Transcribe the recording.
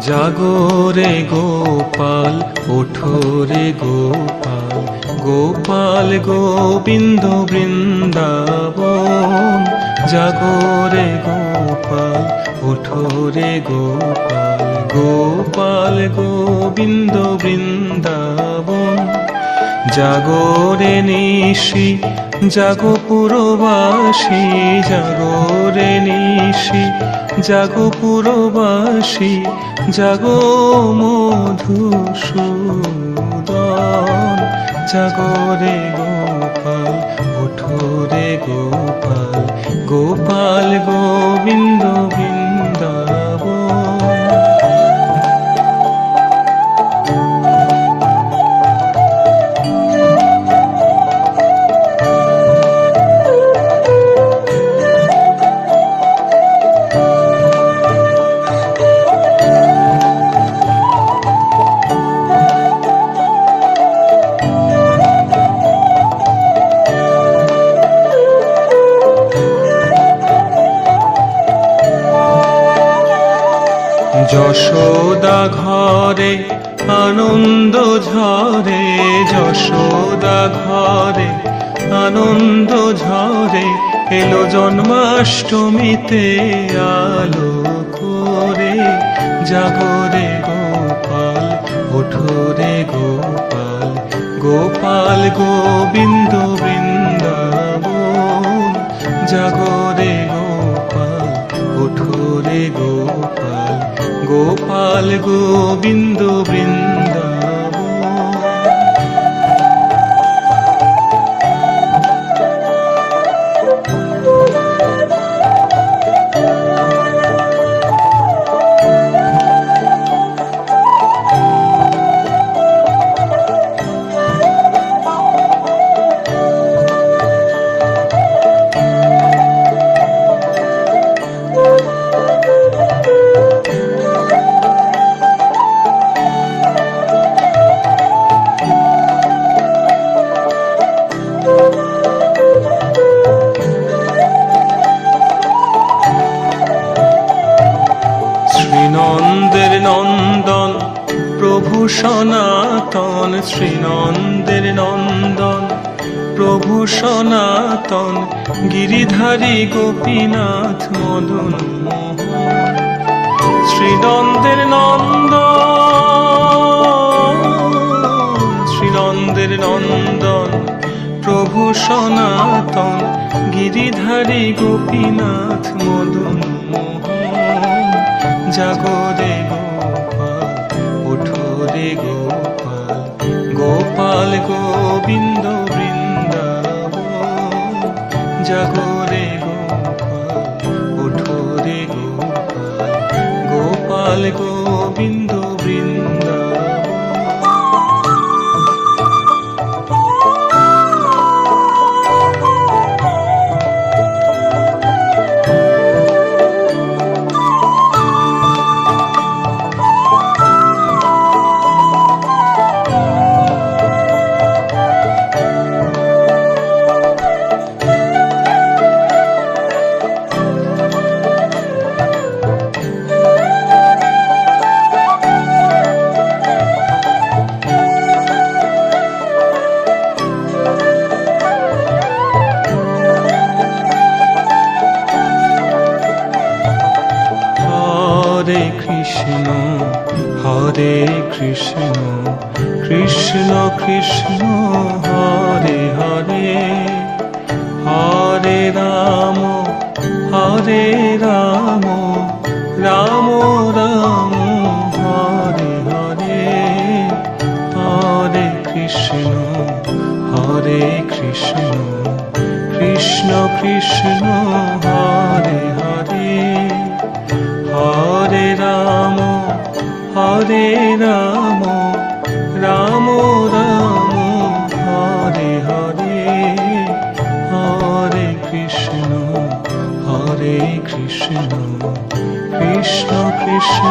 জাগরে গোপাল ওঠো রে গোপাল, গোপাল গোবিন্দ বৃন্দাবন। জাগরে গোপাল ওঠো রে গোপাল, গোপাল গোবিন্দ বৃন্দাবন। জাগরে নিশি জাগো পুরবাসী, জাগরে নিশি জাগো পুরবাসী, জাগো মধুসূদন। জাগরে গোপাল ওঠো রে গোপাল, গোপাল গোবিন্দ বৃন্দাবন। যশোদা ঘরে আনন্দ ঝরে, যশোদা ঘরে আনন্দ ঝরে, এলো জন্মাষ্টমীতে আলো করে। জাগরে গোপাল ওঠো রে গোপাল, গোপাল গোবিন্দ বৃন্দাবন। জাগরে গোপাল ওঠো রে গোপাল, গোপাল গোবিন্দ বৃন্দাবন। শ্রীনন্দের নন্দন প্রভু সনাতন, শ্রীনন্দের নন্দন প্রভু সনাতন, গিরিধারী গোপীনাথ মদন মোহন। শ্রীনন্দের নন্দন, শ্রীনন্দের নন্দন প্রভু সনাতন, গিরিধারী গোপীনাথ মদন মোহন। জাগরে গোপাল ওঠো রে গোপাল, গোপাল গোবিন্দ বৃন্দাবন। জাগরে গোপাল ওঠো রে গোপাল, গোপাল গোবিন্দ বৃন্দাবন। হরে কৃষ্ণ হরে কৃষ্ণ, কৃষ্ণ কৃষ্ণ হরে হরে, হরে রাম হরে রাম, রাম রাম হরে হরে। হরে কৃষ্ণ কৃষ্ণ কৃষ্ণ হরে হরে, হরে রাম রাম রাম হরে হরে। হরে কৃষ্ণ কৃষ্ণ কৃষ্ণ